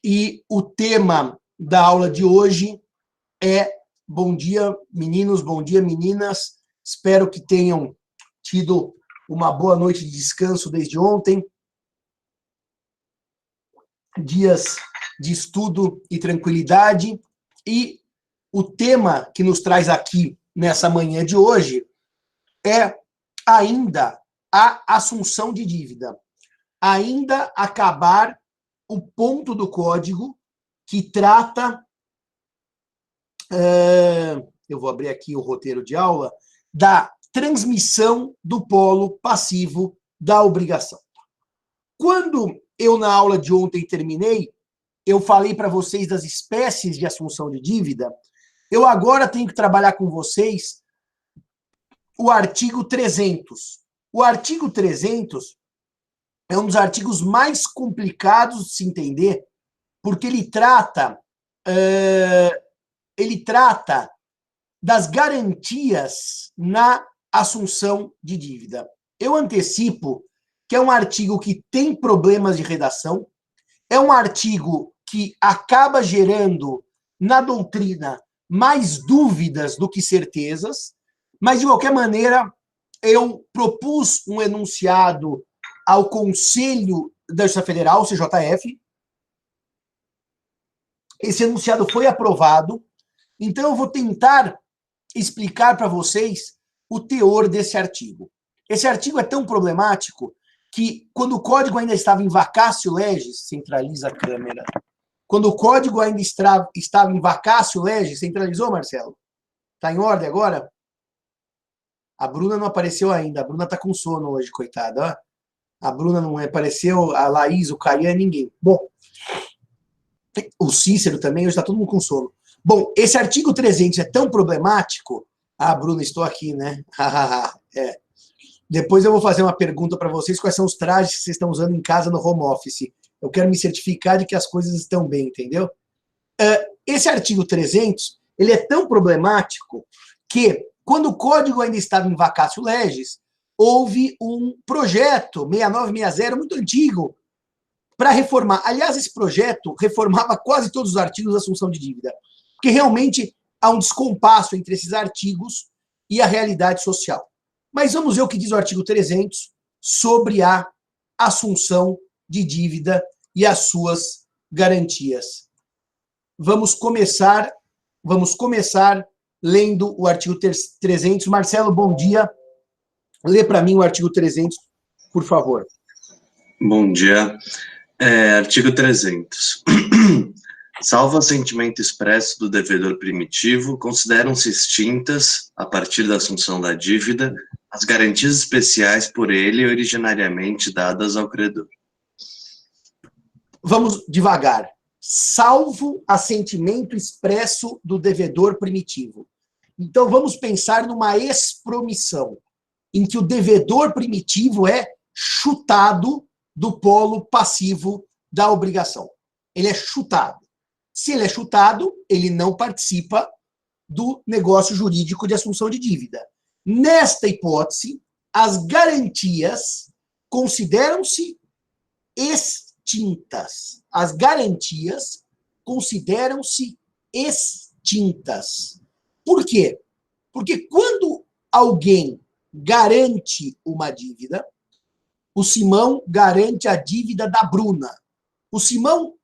E o tema da aula de hoje é bom dia, meninos, bom dia, meninas. Espero que tenham tido uma boa noite de descanso desde ontem. Dias de estudo e tranquilidade. E o tema que nos traz aqui nessa manhã de hoje é ainda a assunção de dívida. Ainda acabar o ponto do código que trata, eu vou abrir aqui o roteiro de aula, da transmissão do polo passivo da obrigação. Quando eu, na aula de ontem, terminei, eu falei para vocês das espécies de assunção de dívida. Eu agora tenho que trabalhar com vocês o artigo 300. O artigo 300 é um dos artigos mais complicados de se entender, porque ele trata das garantias na assunção de dívida. Eu antecipo que é um artigo que tem problemas de redação, é um artigo que acaba gerando na doutrina mais dúvidas do que certezas, mas, de qualquer maneira, eu propus um enunciado ao Conselho da Justiça Federal, o CJF. Esse enunciado foi aprovado, então eu vou tentar explicar para vocês o teor desse artigo. Esse artigo é tão problemático que, quando o código ainda estava em vacatio legis, centraliza a câmera, quando o código ainda estava em vacatio legis, centralizou, Marcelo? Está em ordem agora? A Bruna não apareceu ainda, a Bruna está com sono hoje, coitada. Ó. A Bruna não apareceu, a Laís, o Caian, ninguém. Bom, o Cícero também, hoje está todo mundo com sono. Bom, esse artigo 300 é tão problemático... Ah, Bruna, estou aqui, né? É. Depois eu vou fazer uma pergunta para vocês, quais são os trajes que vocês estão usando em casa no home office. Eu quero me certificar de que as coisas estão bem, entendeu? Esse artigo 300, ele é tão problemático que, quando o código ainda estava em vacatio legis, houve um projeto 6960, muito antigo, para reformar. Aliás, esse projeto reformava quase todos os artigos da assunção de dívida, porque realmente há um descompasso entre esses artigos e a realidade social. Mas vamos ver o que diz o artigo 300 sobre a assunção de dívida e as suas garantias. Vamos começar lendo o artigo 300. Marcelo, bom dia. Lê para mim o artigo 300, por favor. Bom dia. Artigo 300. Salvo assentimento expresso do devedor primitivo, consideram-se extintas, a partir da assunção da dívida, as garantias especiais por ele originariamente dadas ao credor. Vamos devagar. Salvo assentimento expresso do devedor primitivo. Então, vamos pensar numa expromissão, em que o devedor primitivo é chutado do polo passivo da obrigação. Ele é chutado. Se ele é chutado, ele não participa do negócio jurídico de assunção de dívida. Nesta hipótese, as garantias consideram-se extintas. As garantias consideram-se extintas. Por quê? Porque quando alguém garante uma dívida, o Simão garante a dívida da Bruna. O Simão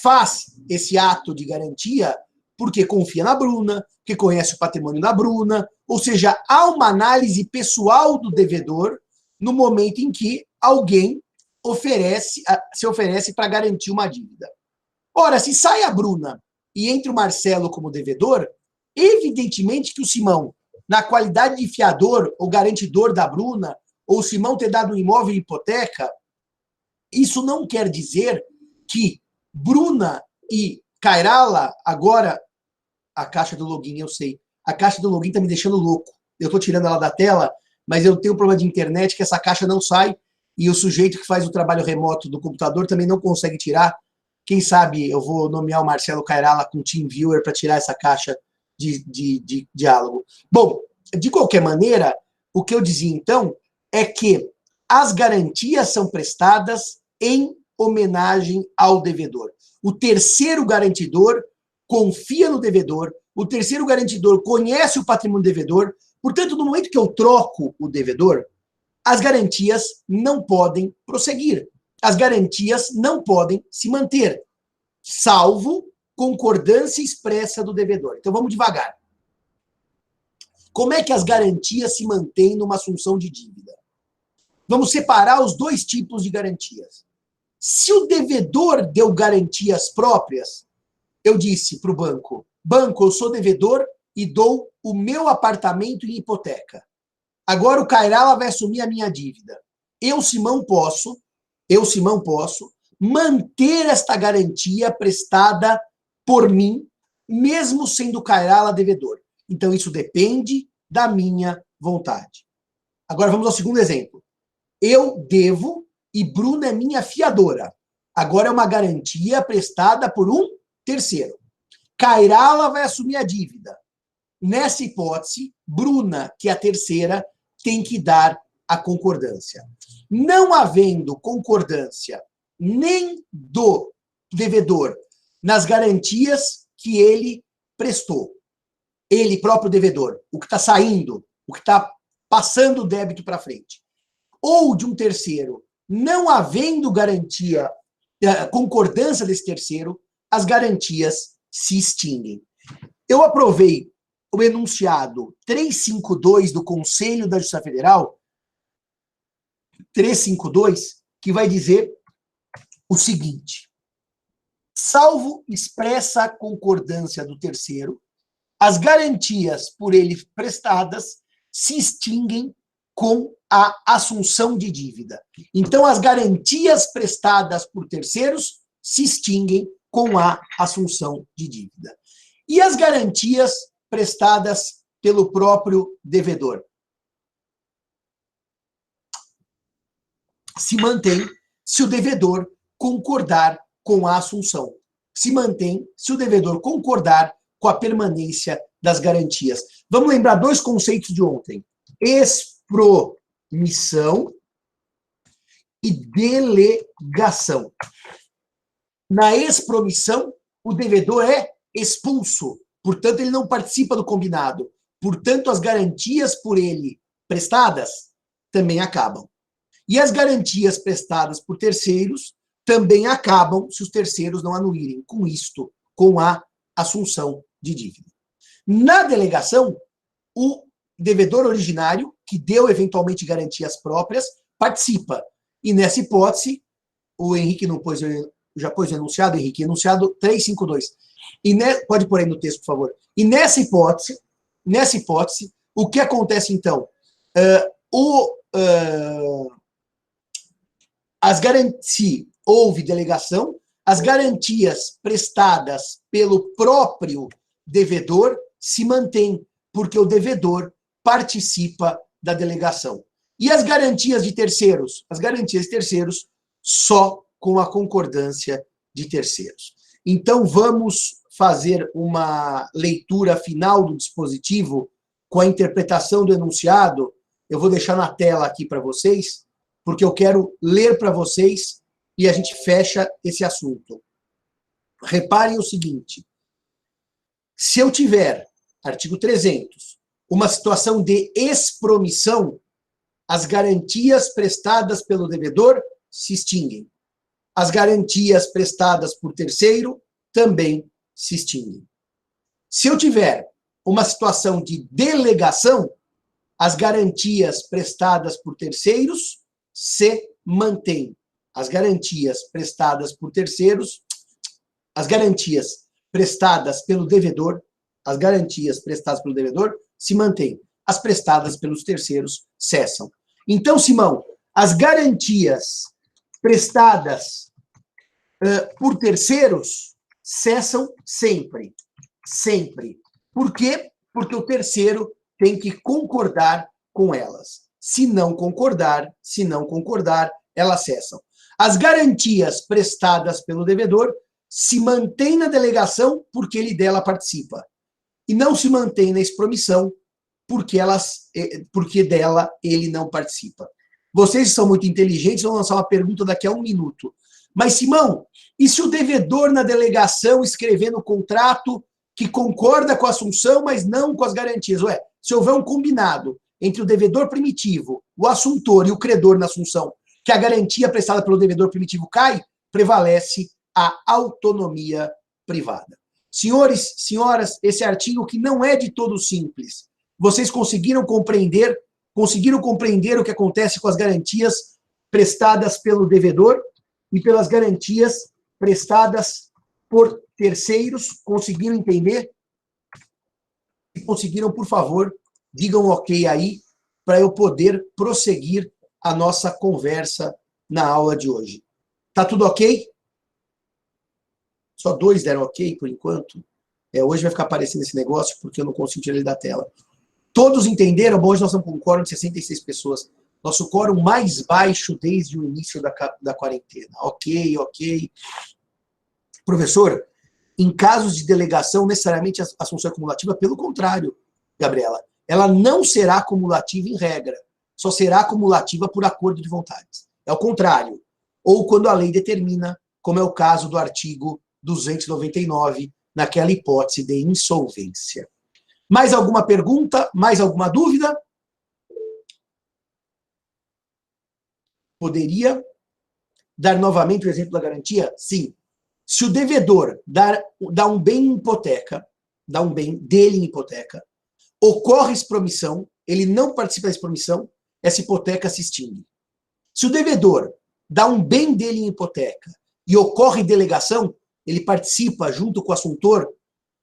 faz esse ato de garantia porque confia na Bruna, porque conhece o patrimônio da Bruna, ou seja, há uma análise pessoal do devedor no momento em que alguém se oferece para garantir uma dívida. Ora, se sai a Bruna e entra o Marcelo como devedor, evidentemente que o Simão, na qualidade de fiador ou garantidor da Bruna, ou o Simão ter dado um imóvel em hipoteca, isso não quer dizer que Bruna e Cairala, agora, a caixa do login, eu sei, a caixa do login está me deixando louco. Eu estou tirando ela da tela, mas eu tenho um problema de internet que essa caixa não sai e o sujeito que faz o trabalho remoto do computador também não consegue tirar. Quem sabe eu vou nomear o Marcelo Cairala com TeamViewer para tirar essa caixa de diálogo. Bom, de qualquer maneira, o que eu dizia então é que as garantias são prestadas em homenagem ao devedor. O terceiro garantidor confia no devedor, o terceiro garantidor conhece o patrimônio do devedor, portanto, no momento que eu troco o devedor, as garantias não podem prosseguir, as garantias não podem se manter, salvo concordância expressa do devedor. Então, vamos devagar. Como é que as garantias se mantêm numa assunção de dívida? Vamos separar os dois tipos de garantias. Se o devedor deu garantias próprias, eu disse para o banco, banco, eu sou devedor e dou o meu apartamento em hipoteca. Agora o Cairala vai assumir a minha dívida. Eu, Simão, posso manter esta garantia prestada por mim, mesmo sendo o Cairala devedor. Então, isso depende da minha vontade. Agora, vamos ao segundo exemplo. Eu devo e Bruna é minha fiadora. Agora é uma garantia prestada por um terceiro. Cairala vai assumir a dívida. Nessa hipótese, Bruna, que é a terceira, tem que dar a concordância. Não havendo concordância nem do devedor nas garantias que ele prestou, ele próprio devedor, o que está saindo, o que está passando o débito para frente, ou de um terceiro, não havendo garantia, concordância desse terceiro, as garantias se extinguem. Eu aprovei o enunciado 352 do Conselho da Justiça Federal, 352, que vai dizer o seguinte: salvo expressa concordância do terceiro, as garantias por ele prestadas se extinguem com a assunção de dívida. Então, as garantias prestadas por terceiros se extinguem com a assunção de dívida. E as garantias prestadas pelo próprio devedor se mantém se o devedor concordar com a assunção. Se mantém se o devedor concordar com a permanência das garantias. Vamos lembrar dois conceitos de ontem: expromissão e delegação. Na expromissão, o devedor é expulso, portanto, ele não participa do combinado. Portanto, as garantias por ele prestadas também acabam. E as garantias prestadas por terceiros também acabam se os terceiros não anuírem com isto, com a assunção de dívida. Na delegação, o devedor originário, que deu eventualmente garantias próprias, participa. E nessa hipótese, o Henrique não pôs, já pôs o enunciado, Henrique, enunciado 352. Pode pôr aí no texto, por favor. E nessa hipótese, o que acontece então? Se houve delegação, as garantias prestadas pelo próprio devedor se mantêm, porque o devedor participa da delegação. E as garantias de terceiros? As garantias de terceiros só com a concordância de terceiros. Então, vamos fazer uma leitura final do dispositivo com a interpretação do enunciado. Eu vou deixar na tela aqui para vocês, porque eu quero ler para vocês e a gente fecha esse assunto. Reparem o seguinte: se eu tiver, artigo 300, uma situação de expromissão, as garantias prestadas pelo devedor se extinguem. As garantias prestadas por terceiro também se extinguem. Se eu tiver uma situação de delegação, as garantias prestadas por terceiros se mantêm. As garantias prestadas por terceiros, as garantias prestadas pelo devedor, se mantêm. As prestadas pelos terceiros cessam. Então, Simão, as garantias prestadas por terceiros cessam sempre. Sempre. Por quê? Porque o terceiro tem que concordar com elas. Se não concordar, elas cessam. As garantias prestadas pelo devedor se mantêm na delegação porque ele dela participa. E não se mantém na expromissão porque dela ele não participa. Vocês são muito inteligentes, vão lançar uma pergunta daqui a 1 minuto. Mas, Simão, e se o devedor na delegação escrever no contrato que concorda com a assunção, mas não com as garantias? Ué, se houver um combinado entre o devedor primitivo, o assuntor e o credor na assunção, que a garantia prestada pelo devedor primitivo cai, prevalece a autonomia privada. Senhores, senhoras, esse artigo que não é de todo simples. Vocês conseguiram compreender o que acontece com as garantias prestadas pelo devedor e pelas garantias prestadas por terceiros? Conseguiram entender? Se conseguiram, por favor, digam ok aí, para eu poder prosseguir a nossa conversa na aula de hoje. Tá tudo ok? Só 2 deram ok, por enquanto. Hoje vai ficar aparecendo esse negócio, porque eu não consigo tirar ele da tela. Todos entenderam? Bom, hoje nós estamos com um quórum de 66 pessoas. Nosso quórum mais baixo desde o início da quarentena. Ok, ok. Professor, em casos de delegação, necessariamente a assunção é cumulativa? Pelo contrário, Gabriela. Ela não será cumulativa em regra. Só será cumulativa por acordo de vontades. É o contrário. Ou quando a lei determina, como é o caso do artigo 299, naquela hipótese de insolvência. Mais alguma pergunta? Mais alguma dúvida? Poderia dar novamente o exemplo da garantia? Sim. Se o devedor dá um bem em hipoteca, dá um bem dele em hipoteca, ocorre expromissão, ele não participa da expromissão, essa hipoteca se extingue. Se o devedor dá um bem dele em hipoteca e ocorre delegação, ele participa junto com o assuntor,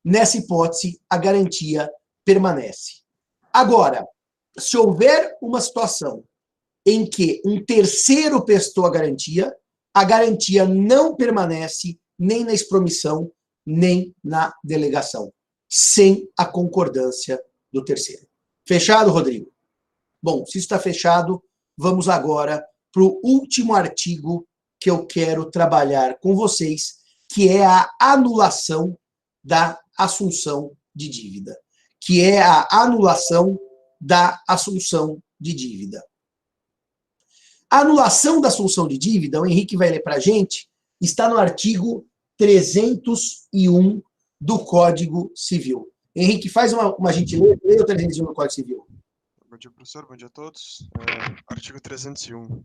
nessa hipótese, a garantia permanece. Agora, se houver uma situação em que um terceiro prestou a garantia não permanece nem na expromissão, nem na delegação, sem a concordância do terceiro. Fechado, Rodrigo? Bom, se está fechado, vamos agora para o último artigo que eu quero trabalhar com vocês, que é a anulação da assunção de dívida. Que é a anulação da assunção de dívida. A anulação da assunção de dívida, o Henrique vai ler para a gente, está no artigo 301 do Código Civil. Henrique, faz uma gentileza, lê o 301 do Código Civil. Bom dia, professor. Bom dia a todos. Artigo 301.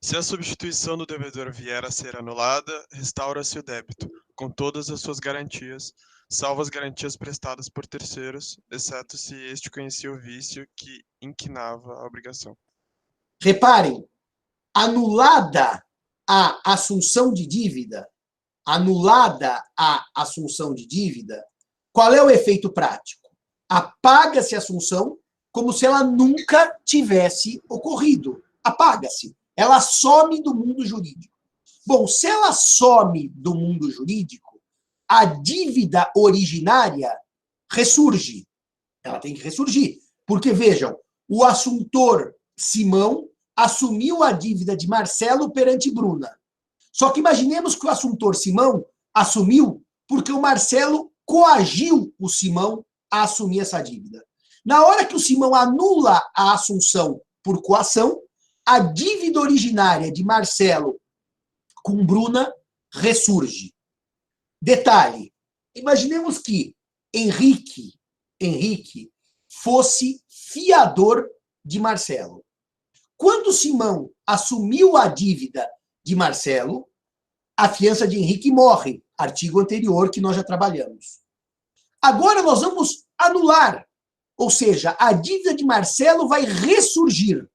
Se a substituição do devedor vier a ser anulada, restaura-se o débito, com todas as suas garantias, salvo as garantias prestadas por terceiros, exceto se este conhecia o vício que inquinava a obrigação. Reparem, anulada a assunção de dívida, qual é o efeito prático? Apaga-se a assunção como se ela nunca tivesse ocorrido. Apaga-se. Ela some do mundo jurídico. Bom, se ela some do mundo jurídico, a dívida originária ressurge. Ela tem que ressurgir. Porque, vejam, o assuntor Simão assumiu a dívida de Marcelo perante Bruna. Só que imaginemos que o assuntor Simão assumiu porque o Marcelo coagiu o Simão a assumir essa dívida. Na hora que o Simão anula a assunção por coação, a dívida originária de Marcelo com Bruna ressurge. Detalhe, imaginemos que Henrique fosse fiador de Marcelo. Quando Simão assumiu a dívida de Marcelo, a fiança de Henrique morre, artigo anterior que nós já trabalhamos. Agora nós vamos anular, ou seja, a dívida de Marcelo vai ressurgir.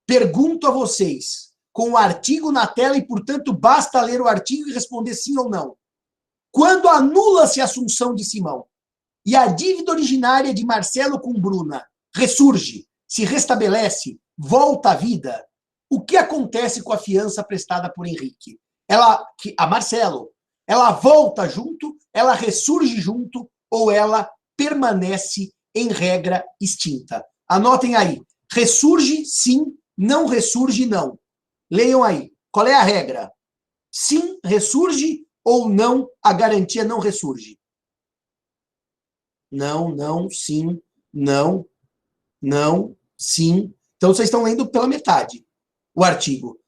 Pergunto a vocês, com o artigo na tela e, portanto, basta ler o artigo e responder sim ou não. Quando anula-se a assunção de Simão e a dívida originária de Marcelo com Bruna ressurge, se restabelece, volta à vida, o que acontece com a fiança prestada por Henrique? A Marcelo, ela volta junto, ela ressurge junto ou ela permanece em regra extinta? Anotem aí. Ressurge, sim. Não ressurge, não. Leiam aí. Qual é a regra? Sim, ressurge ou não, a garantia não ressurge? Não, não, sim, não, não, sim. Então, vocês estão lendo pela metade o artigo.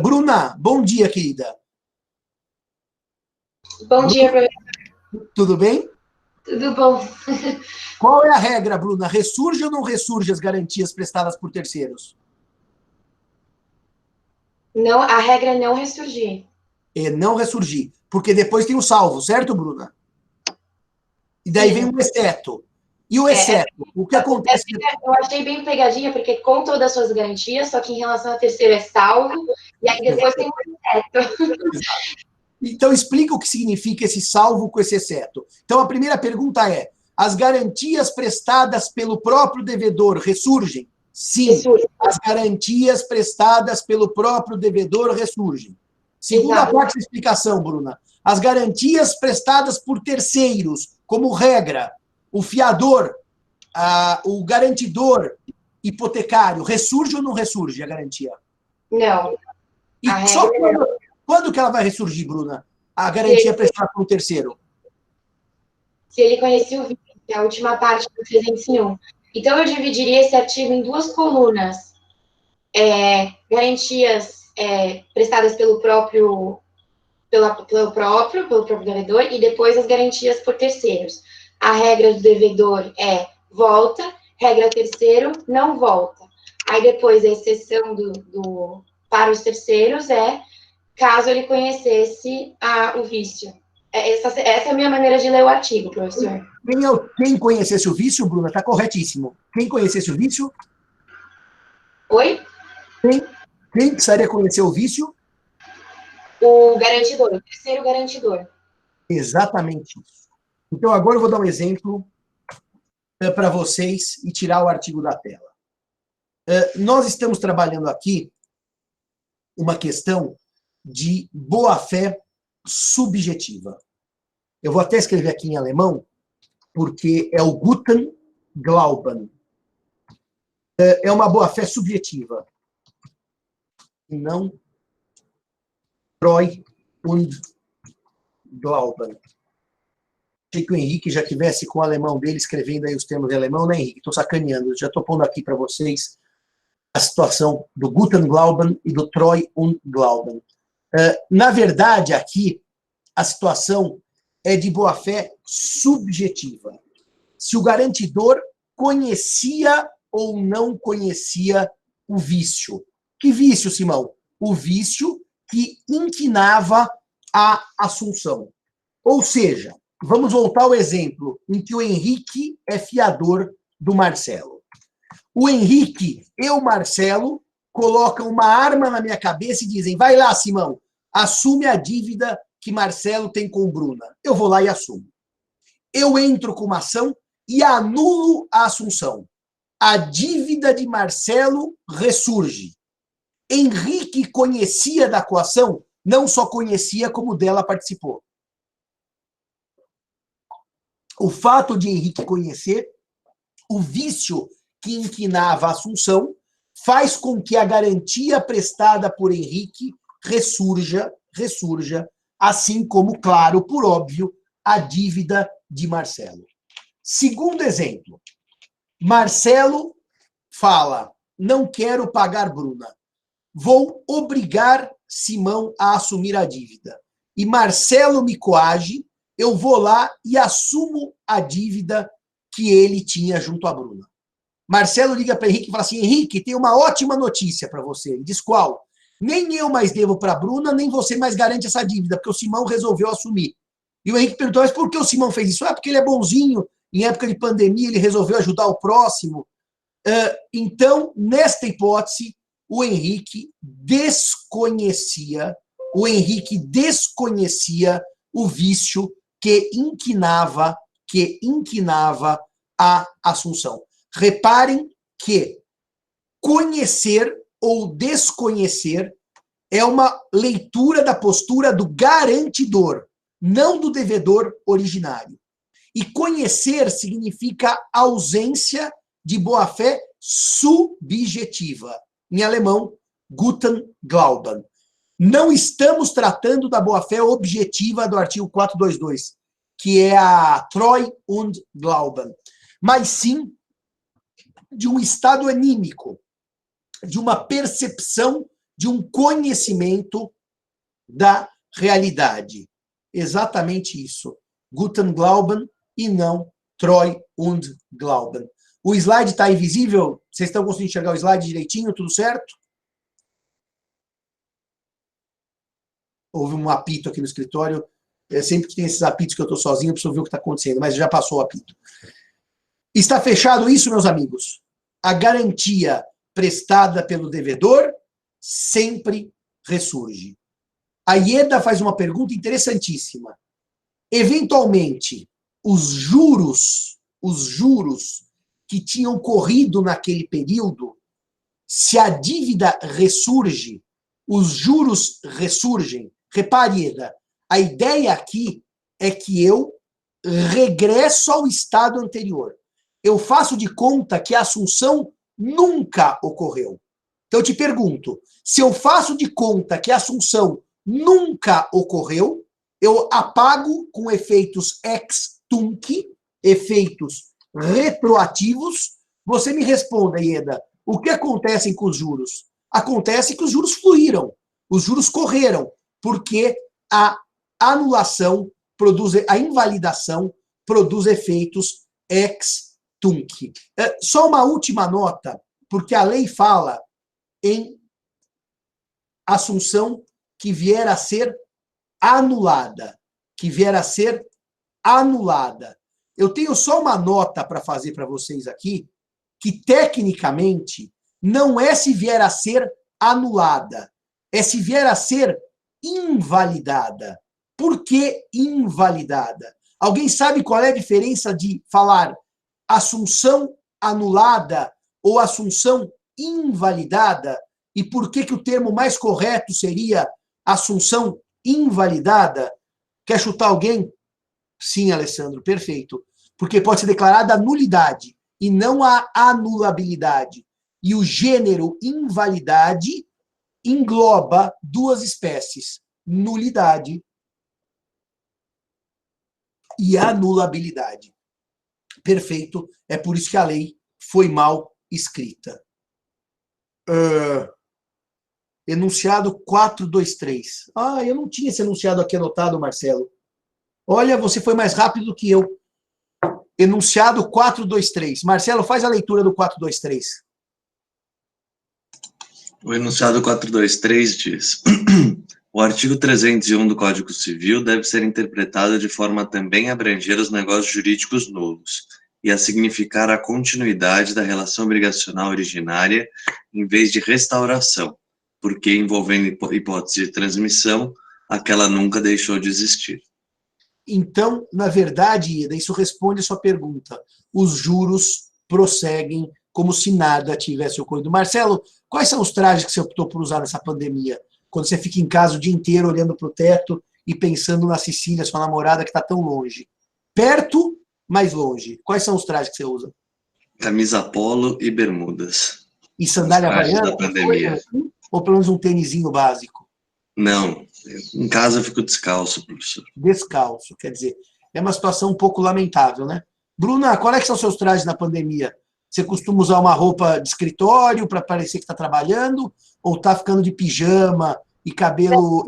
Bruna, bom dia, querida. Bom dia, professor. Tudo bem? Tudo bom. Qual é a regra, Bruna? Ressurge ou não ressurge as garantias prestadas por terceiros? Não, a regra é não ressurgir. É não ressurgir. Porque depois tem o salvo, certo, Bruna? E daí Sim. vem o exceto. E o exceto? O que acontece? Eu achei bem pegadinha, porque com todas as suas garantias, só que em relação a terceiro é salvo, e aí depois tem o exceto. Então, explica o que significa esse salvo com esse exceto. Então, a primeira pergunta é: as garantias prestadas pelo próprio devedor ressurgem? Sim, Ressurge. as garantias prestadas pelo próprio devedor ressurgem. Segunda Exato. parte da explicação, Bruna. As garantias prestadas por terceiros, como regra, o fiador, o garantidor hipotecário, ressurge ou não ressurge a garantia? Não. E A só regra quando que ela vai ressurgir, Bruna? A garantia prestada por um terceiro? se ele conhecia o vício, que é a última parte do 301. Então, eu dividiria esse artigo em duas colunas. Garantias prestadas pelo próprio devedor, e depois as garantias por terceiros. A regra do devedor é volta, regra terceiro, não volta. Aí depois a exceção para os terceiros é caso ele conhecesse o vício. Essa é a minha maneira de ler o artigo, professor. Quem conhecesse o vício, Bruna, está corretíssimo. Quem conhecesse o vício? Oi? Quem precisaria conhecer o vício? O garantidor, o terceiro garantidor. Exatamente isso. Então, agora eu vou dar um exemplo para vocês e tirar o artigo da tela. Nós estamos trabalhando aqui uma questão de boa-fé subjetiva. Eu vou até escrever aqui em alemão, porque é o Guten Glauben. É uma boa-fé subjetiva. E não Treu und Glauben. Achei que o Henrique já tivesse com o alemão dele escrevendo aí os termos em alemão, né, Henrique? Estou sacaneando. Já estou pondo aqui para vocês a situação do Guten Glauben e do Treu und Glauben. Na verdade, aqui, a situação é de boa-fé subjetiva. Se o garantidor conhecia ou não conhecia o vício. Que vício, Simão? O vício que inquinava a assunção. Ou seja, vamos voltar ao exemplo em que o Henrique é fiador do Marcelo. O Henrique e o Marcelo colocam uma arma na minha cabeça e dizem: vai lá, Simão, assume a dívida que Marcelo tem com Bruna. Eu vou lá e assumo. Eu entro com uma ação e anulo a assunção. A dívida de Marcelo ressurge. Henrique conhecia da coação, não só conhecia, como dela participou. O fato de Henrique conhecer, o vício que inquinava a assunção, faz com que a garantia prestada por Henrique ressurja, assim como, claro, por óbvio, a dívida de Marcelo. Segundo exemplo, Marcelo fala: não quero pagar Bruna, vou obrigar Simão a assumir a dívida. E Marcelo me coage, eu vou lá e assumo a dívida que ele tinha junto a Bruna. Marcelo liga para Henrique e fala assim: Henrique, tem uma ótima notícia para você. Ele diz: qual? Nem eu mais devo para a Bruna, nem você mais garante essa dívida, porque o Simão resolveu assumir. E o Henrique perguntou: mas por que o Simão fez isso? Porque ele é bonzinho, em época de pandemia ele resolveu ajudar o próximo. Então, nesta hipótese, o Henrique desconhecia o vício que inquinava a assunção. Reparem que conhecer ou desconhecer é uma leitura da postura do garantidor, não do devedor originário. E conhecer significa ausência de boa-fé subjetiva. Em alemão, Guten Glauben. Não estamos tratando da boa-fé objetiva do artigo 422, que é a Treu und Glauben, mas sim de um estado anímico, de uma percepção de um conhecimento da realidade. Exatamente isso. Guten Glauben e não Treu und Glauben. O slide está invisível? Vocês estão conseguindo enxergar o slide direitinho? Tudo certo? Houve um apito aqui no escritório. Sempre que tem esses apitos que eu estou sozinho, eu preciso ver o que está acontecendo, mas já passou o apito. Está fechado isso, meus amigos? A garantia prestada pelo devedor sempre ressurge. A Ieda faz uma pergunta interessantíssima. Eventualmente, os juros que tinham corrido naquele período, se a dívida ressurge, os juros ressurgem. Repare, Ieda, a ideia aqui é que eu regresso ao estado anterior. Eu faço de conta que a assunção nunca ocorreu. Então, eu te pergunto, se eu faço de conta que a assunção nunca ocorreu, eu apago com efeitos ex tunc, efeitos retroativos, você me responda, Ieda, o que acontece com os juros? Acontece que os juros fluíram, os juros correram, porque a anulação produz, a invalidação produz efeitos ex tunc. Só uma última nota, porque a lei fala em assunção que vier a ser anulada, Eu tenho só uma nota para fazer para vocês aqui, que tecnicamente não é se vier a ser anulada, é se vier a ser invalidada. Por que invalidada? Alguém sabe qual é a diferença de falar assunção anulada ou assunção invalidada? E por que o termo mais correto seria assunção invalidada? Quer chutar alguém? Sim, Alessandro, perfeito. Porque pode ser declarada nulidade e não a anulabilidade. E o gênero invalidade engloba duas espécies, nulidade e anulabilidade. Perfeito, é por isso que a lei foi mal escrita. Enunciado 423. Eu não tinha esse enunciado aqui anotado, Marcelo. Olha, você foi mais rápido do que eu. Enunciado 423. Marcelo, faz a leitura do 423. O enunciado 423 diz: o artigo 301 do Código Civil deve ser interpretado de forma a também abranger os negócios jurídicos nulos e a significar a continuidade da relação obrigacional originária em vez de restauração, porque, envolvendo hipótese de transmissão, aquela nunca deixou de existir. Então, na verdade, Ieda, isso responde a sua pergunta. Os juros prosseguem como se nada tivesse ocorrido. Marcelo, quais são os trajes que você optou por usar nessa pandemia? Quando você fica em casa o dia inteiro olhando para o teto e pensando na Cecília, sua namorada, que está tão longe. Perto, mas longe. Quais são os trajes que você usa? Camisa polo e bermudas. E sandália havaiana? Da pandemia. Ou pelo menos um tênisinho básico? Não. Em casa eu fico descalço, professor. Descalço, quer dizer, é uma situação um pouco lamentável, né? Bruna, qual é que são os seus trajes na pandemia? Você costuma usar uma roupa de escritório para parecer que está trabalhando? Ou está ficando de pijama e cabelo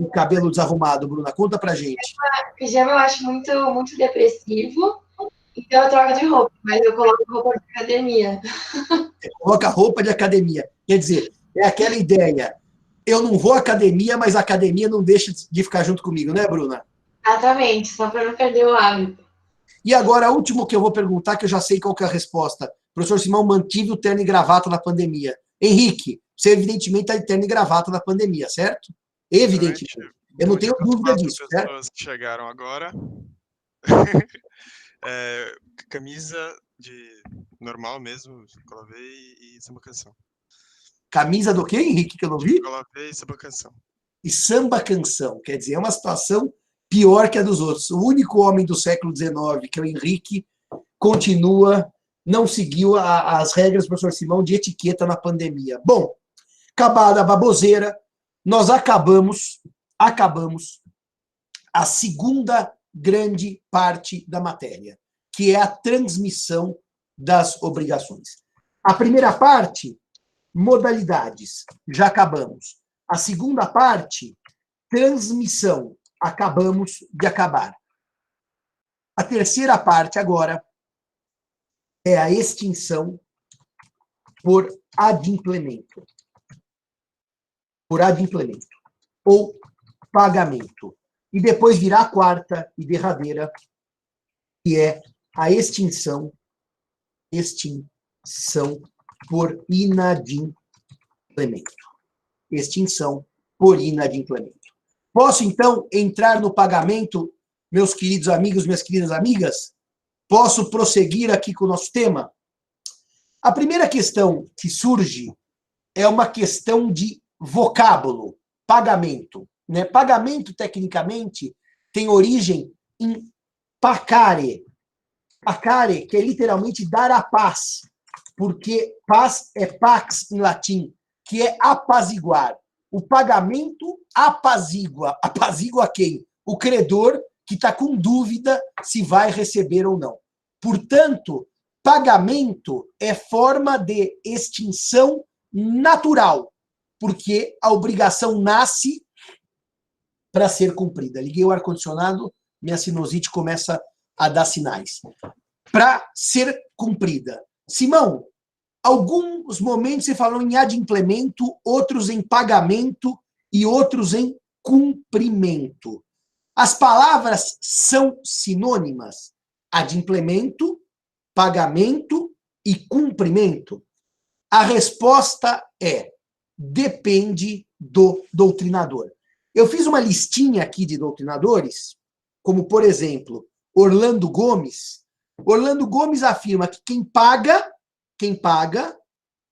desarrumado, Bruna? Conta pra gente. Pijama eu acho muito, muito depressivo, então eu troco de roupa, mas eu coloco roupa de academia. Você coloca roupa de academia. Quer dizer, é aquela ideia. Eu não vou à academia, mas a academia não deixa de ficar junto comigo, né, Bruna? Exatamente, só para não perder o hábito. E agora, a última que eu vou perguntar, que eu já sei qual que é a resposta. O professor Simão mantive o terno e gravata na pandemia. Henrique, você evidentemente está de terno e gravata na pandemia, certo? Evidentemente. Eu não tenho dúvida disso, certo? As pessoas que chegaram agora. Camisa de normal mesmo, colavei e samba canção. Camisa do quê, Henrique, que eu não vi? Colavei e samba canção. E samba canção, quer dizer, é uma situação pior que a dos outros. O único homem do século XIX, que é o Henrique, continua, não seguiu as regras do professor Simão de etiqueta na pandemia. Bom, acabada a baboseira, nós acabamos a segunda grande parte da matéria, que é a transmissão das obrigações. A primeira parte, modalidades, já acabamos. A segunda parte, transmissão. Acabamos de acabar. A terceira parte agora é a extinção por adimplemento. Por adimplemento. Ou pagamento. E depois virá a quarta e derradeira, que é a extinção por inadimplemento. Extinção por inadimplemento. Posso, então, entrar no pagamento, meus queridos amigos, minhas queridas amigas? Posso prosseguir aqui com o nosso tema? A primeira questão que surge é uma questão de vocábulo, pagamento. Né? Pagamento, tecnicamente, tem origem em pacare. Pacare, que é literalmente dar a paz, porque paz é pax em latim, que é apaziguar. O pagamento apazigua. Apazigua quem? O credor que está com dúvida se vai receber ou não. Portanto, pagamento é forma de extinção natural, porque a obrigação nasce para ser cumprida. Liguei o ar-condicionado, minha sinusite começa a dar sinais. Para ser cumprida. Simão, alguns momentos você falou em adimplemento, outros em pagamento e outros em cumprimento. As palavras são sinônimas. Adimplemento, pagamento e cumprimento. A resposta é: depende do doutrinador. Eu fiz uma listinha aqui de doutrinadores, como, por exemplo, Orlando Gomes. Orlando Gomes afirma que quem paga,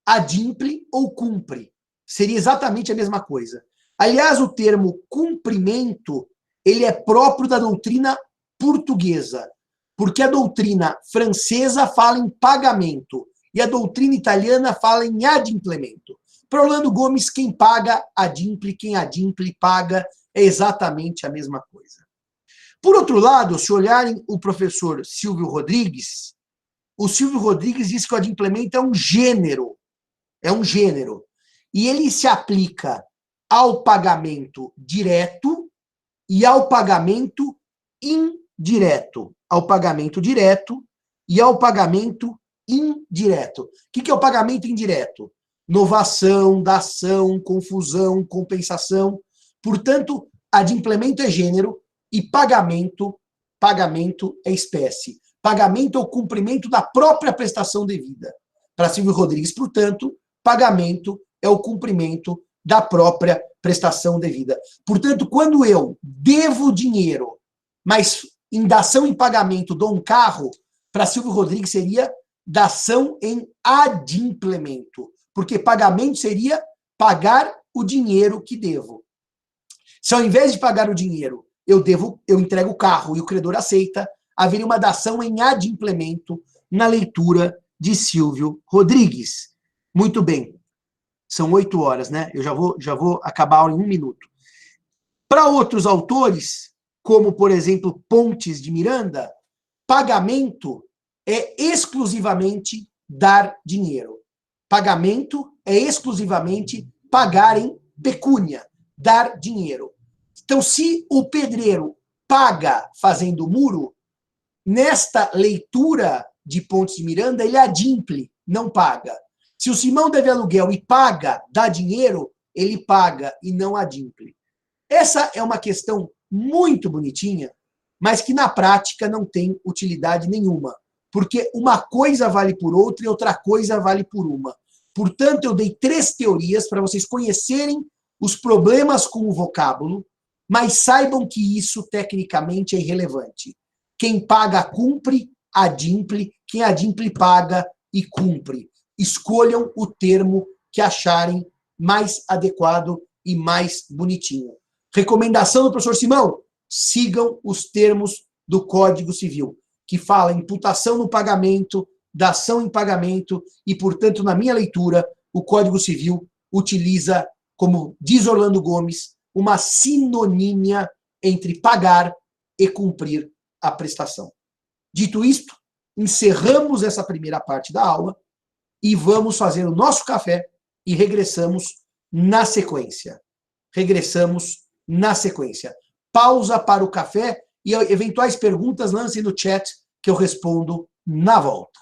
adimple ou cumpre. Seria exatamente a mesma coisa. Aliás, o termo cumprimento, ele é próprio da doutrina portuguesa, porque a doutrina francesa fala em pagamento e a doutrina italiana fala em adimplemento. Para Orlando Gomes, quem paga, adimple, quem adimple, paga, é exatamente a mesma coisa. Por outro lado, se olharem o professor Silvio Rodrigues, o Silvio Rodrigues diz que o adimplemento é um gênero. É um gênero. E ele se aplica ao pagamento direto e ao pagamento indireto. Ao pagamento direto e ao pagamento indireto. O que é o pagamento indireto? Novação, dação, confusão, compensação. Portanto, adimplemento é gênero e pagamento é espécie. Pagamento é o cumprimento da própria prestação devida. Para Silvio Rodrigues, portanto, pagamento é o cumprimento da própria prestação devida. Portanto, quando eu devo dinheiro, mas em dação em pagamento dou um carro, para Silvio Rodrigues seria dação em adimplemento, porque pagamento seria pagar o dinheiro que devo. Se ao invés de pagar o dinheiro, eu entrego o carro e o credor aceita, haveria uma dação em adimplemento na leitura de Silvio Rodrigues. Muito bem. São 8 horas, né? Eu já vou acabar a aula em 1 minuto. Para outros autores, como, por exemplo, Pontes de Miranda, pagamento é exclusivamente dar dinheiro. Pagamento é exclusivamente pagar em pecúnia, dar dinheiro. Então, se o pedreiro paga fazendo muro, nesta leitura de Pontes de Miranda, ele adimple, não paga. Se o Simão deve aluguel e paga, dá dinheiro, ele paga e não adimple. Essa é uma questão muito bonitinha, mas que na prática não tem utilidade nenhuma, porque uma coisa vale por outra e outra coisa vale por uma. Portanto, eu dei 3 teorias para vocês conhecerem os problemas com o vocábulo, mas saibam que isso tecnicamente é irrelevante. Quem paga, cumpre, adimple, quem adimple, paga e cumpre. Escolham o termo que acharem mais adequado e mais bonitinho. Recomendação do professor Simão: sigam os termos do Código Civil, que fala imputação no pagamento, dação em pagamento, e, portanto, na minha leitura, o Código Civil utiliza, como diz Orlando Gomes, uma sinonímia entre pagar e cumprir a prestação. Dito isto, encerramos essa primeira parte da aula e vamos fazer o nosso café e regressamos na sequência. regressamos na sequência. Pausa para o café e eventuais perguntas lancem no chat que eu respondo na volta.